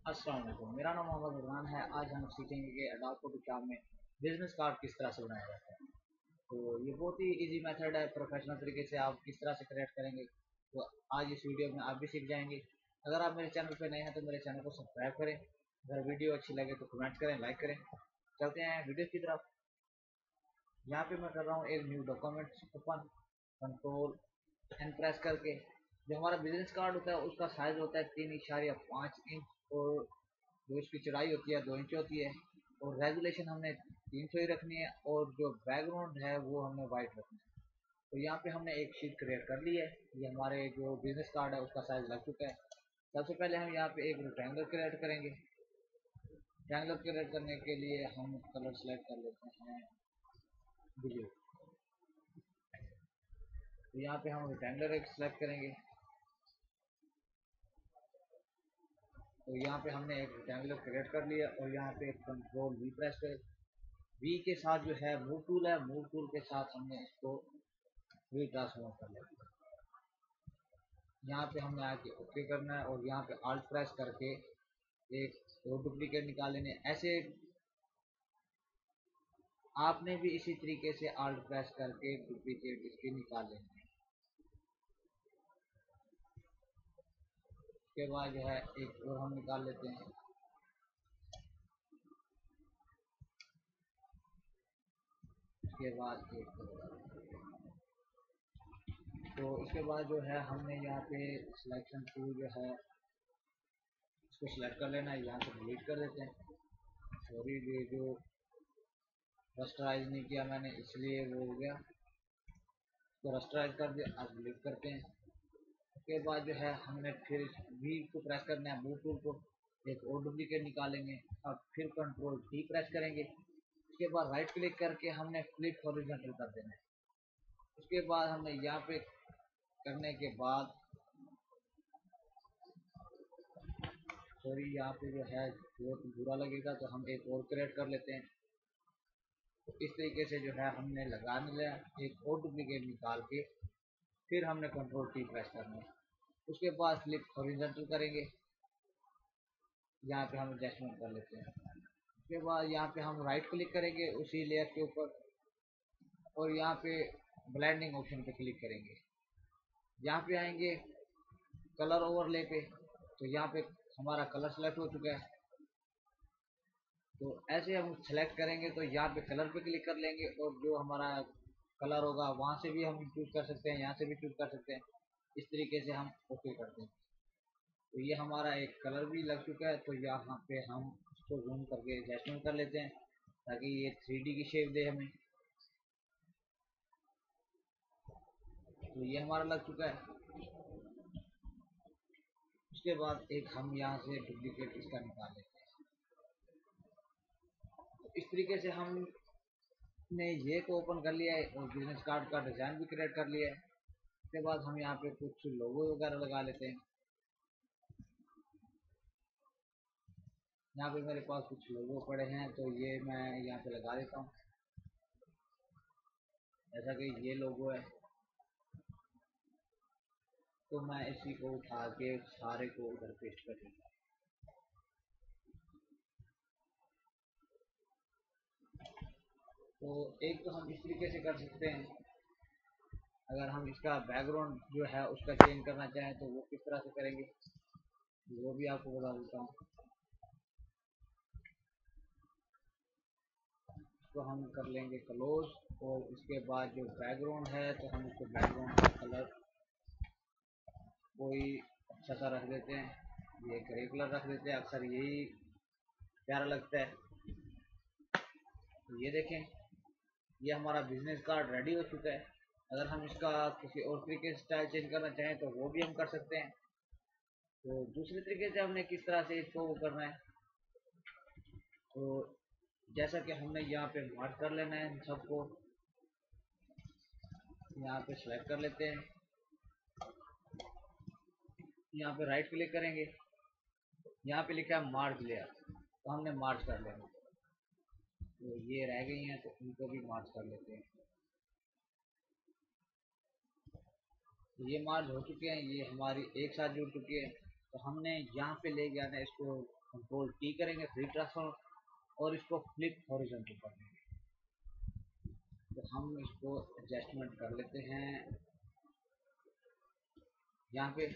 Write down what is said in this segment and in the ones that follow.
अस्सलाम वालेकुम, मेरा नाम मोहम्मद इमरान है। आज हम सीखेंगे कि एडोब फोटोशॉप में बिजनेस कार्ड किस तरह से बनाया जाता है। तो ये बहुत ही इजी मेथड है, प्रोफेशनल तरीके से आप किस तरह से क्रिएट करेंगे तो आज इस वीडियो में आप भी सीख जाएंगे। अगर आप मेरे चैनल पर नए हैं तो मेरे चैनल को सब्सक्राइब करें। अगर वीडियो अच्छी लगे तो कमेंट करें, लाइक करें। चलते हैं वीडियो की तरफ। यहाँ पे मैं कर रहा हूँ एक new document open, control N press करके। जो हमारा बिजनेस कार्ड होता है उसका साइज होता है 3.5 इंच, और जो इसकी चौड़ाई होती है 2 इंच होती है, और रेजुलेशन हमने 300 ही रखनी है, और जो बैकग्राउंड है वो हमने वाइट रखना है। तो यहाँ पे हमने एक शीट क्रिएट कर ली है। ये हमारे जो बिजनेस कार्ड है उसका साइज लग चुका है। सबसे पहले हम यहाँ पे एक रेक्टेंगल क्रिएट करेंगे। रेक्टेंगल क्रिएट करने के लिए हम कलर सेलेक्ट कर लेते हैं ब्लू। तो यहाँ पे हम रेक्टेंगल एक सेलेक्ट करेंगे। तो यहाँ पे हमने एक रेक्टेंगल क्रिएट कर लिया, और यहाँ पे कंट्रोल वी प्रेस करें। वी के साथ जो है मूव टूल है, मूव टूल के साथ हमने इसको वी ट्रांसफॉर्म कर लिया। यहाँ पे हमने आके ओके करना है, और यहाँ पे आल्ट प्रेस करके एक और डुप्लीकेट निकाल लेने। ऐसे आपने भी इसी तरीके से आल्ट प्रेस करके डुप्लीकेट इसके निकाल लेने। उसके बाद जो है एक और हम निकाल लेते हैं। उसके बाद एक, तो इसके बाद जो है हमने यहाँ पे सिलेक्शन टूल जो है इसको सिलेक्ट कर लेना है। यहाँ से डिलीट कर देते हैं। सॉरी, ये जो रस्टराइज नहीं किया मैंने इसलिए वो हो गया, तो रस्टराइज कर दिया। अब डिलीट करते हैं। उसके बाद जो है हमने फिर वी को प्रेस करना है, मूव टूल को, एक और डुप्लीकेट निकालेंगे। अब फिर कंट्रोल टी प्रेस करेंगे। उसके बाद राइट क्लिक करके हमने फ्लिप हॉरिजॉन्टल कर देना है। उसके बाद हमने यहाँ पे करने के बाद, सॉरी यहाँ पे जो है बहुत बुरा लगेगा तो हम एक और क्रिएट कर लेते हैं। तो इस तरीके से जो है हमने लगा लिया। एक और डुप्लीकेट निकाल के फिर हमने कंट्रोल टी प्रेस करना है। उसके बाद फ्लिप हॉरिजॉन्टल करेंगे। यहाँ पे हम एडजस्टमेंट कर लेते हैं। उसके बाद यहाँ पे हम राइट क्लिक करेंगे उसी लेयर के ऊपर, और यहाँ पे ब्लेंडिंग ऑप्शन पे क्लिक करेंगे। यहाँ पे आएंगे कलर ओवरले पे, तो यहाँ पे हमारा कलर सेलेक्ट हो चुका है। तो ऐसे हम सेलेक्ट करेंगे तो यहाँ पे कलर पे क्लिक कर लेंगे, और जो हमारा कलर होगा वहाँ से भी हम चूज कर सकते हैं, यहाँ से भी चूज कर सकते हैं। इस तरीके से हम ओके करते हैं। तो ये हमारा एक कलर भी लग चुका है। तो यहाँ पे हम इसको जूम करके एडजस्टमेंट कर लेते हैं ताकि ये 3D की शेप दे हमें। तो ये हमारा लग चुका है। उसके बाद एक हम यहाँ से डुप्लीकेट इसका निकाल लेते हैं। तो इस तरीके से हमने ये को ओपन कर लिया है, और बिजनेस कार्ड का डिज़ाइन भी क्रिएट कर लिया है। उसके बाद हम यहाँ पे कुछ लोगो वगैरह लगा लेते हैं। यहाँ पे मेरे पास कुछ लोगो पड़े हैं, तो ये मैं यहाँ पे लगा देता हूँ। जैसा कि ये लोगो है, तो मैं इसी को उठा के सारे को उधर पेस्ट कर देता हूँ। तो एक तो हम इस तरीके से कर सकते हैं। अगर हम इसका बैकग्राउंड जो है उसका चेंज करना चाहें तो वो किस तरह से करेंगे वो भी आपको बता देता हूँ। तो हम कर लेंगे क्लोज, और उसके बाद जो बैकग्राउंड है तो हम उसको बैकग्राउंड का कलर कोई अच्छा सा रख देते हैं। ये ग्रे कलर रख देते हैं, अक्सर यही प्यारा लगता है। तो ये देखें, ये हमारा बिजनेस कार्ड रेडी हो चुका है। अगर हम इसका किसी और तरीके से स्टाइल चेंज करना चाहें तो वो भी हम कर सकते हैं। तो दूसरे तरीके से हमने किस तरह से इसको वो करना है, तो जैसा कि हमने यहाँ पे मार्क कर लेना है सबको। यहाँ पे सेलेक्ट कर लेते हैं। यहाँ पे राइट क्लिक करेंगे। यहाँ पे लिखा है मार्च लेयर, तो हमने मार्च कर लेना। तो ये रह गई हैं तो इनको भी मार्च कर लेते हैं। तो ये मार्च हो चुके हैं, ये हमारी एक साथ जुड़ चुकी है। तो हमने यहाँ पे ले गया ना, इसको कंट्रोल टी करेंगे फ्री ट्रांसफॉर्म, और इसको फ्लिप हॉरिजॉन्टल कर देंगे। तो हम इसको एडजस्टमेंट कर लेते हैं यहाँ पे।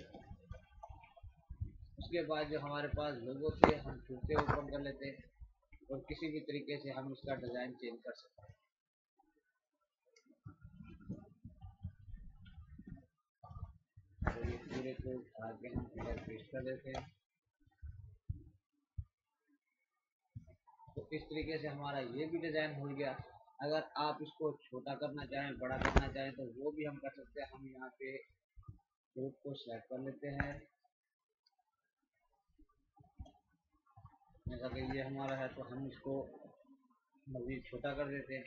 उसके बाद जो हमारे पास लोगो थे हम फिर से ओपन कर लेते हैं, और किसी भी तरीके से हम इसका डिज़ाइन चेंज कर सकते हैं। तो ये पूरे को आगे हम इधर पेस्ट कर देते हैं। तो इस तरीके से हमारा ये भी डिज़ाइन हो गया। अगर आप इसको छोटा करना चाहें, बड़ा करना चाहें, तो वो भी हम कर सकते हैं। हम यहाँ पे ग्रुप को सेलेक्ट कर लेते हैं, जैसा कि ये हमारा है, तो हम इसको मज़ीद छोटा कर देते हैं।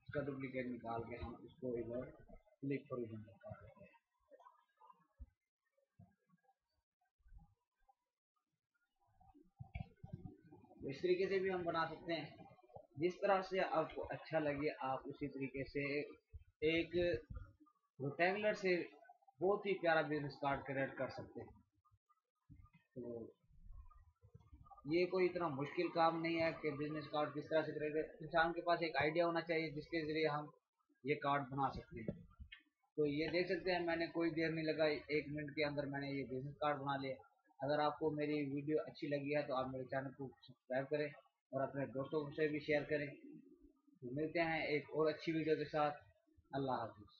इसका डुप्लीकेट निकाल के हम इसको इधर क्लिक हॉरिजॉन्टल कर देते हैं। तो इस तरीके से भी हम बना सकते हैं। जिस तरह से आपको अच्छा लगे आप उसी तरीके से एक रेक्टेंगुलर से बहुत ही प्यारा बिजनेस कार्ड क्रिएट कर सकते हैं। तो ये कोई इतना मुश्किल काम नहीं है कि बिजनेस कार्ड किस तरह से क्रिएट, इंसान के पास एक आइडिया होना चाहिए जिसके ज़रिए हम ये कार्ड बना सकते हैं। तो ये देख सकते हैं, मैंने कोई देर नहीं लगा, 1 मिनट के अंदर मैंने ये बिजनेस कार्ड बना लिया। अगर आपको मेरी वीडियो अच्छी लगी है तो आप मेरे चैनल को सब्सक्राइब करें और अपने दोस्तों से भी शेयर करें। तो मिलते हैं एक और अच्छी वीडियो के साथ। अल्लाह हाफिज़।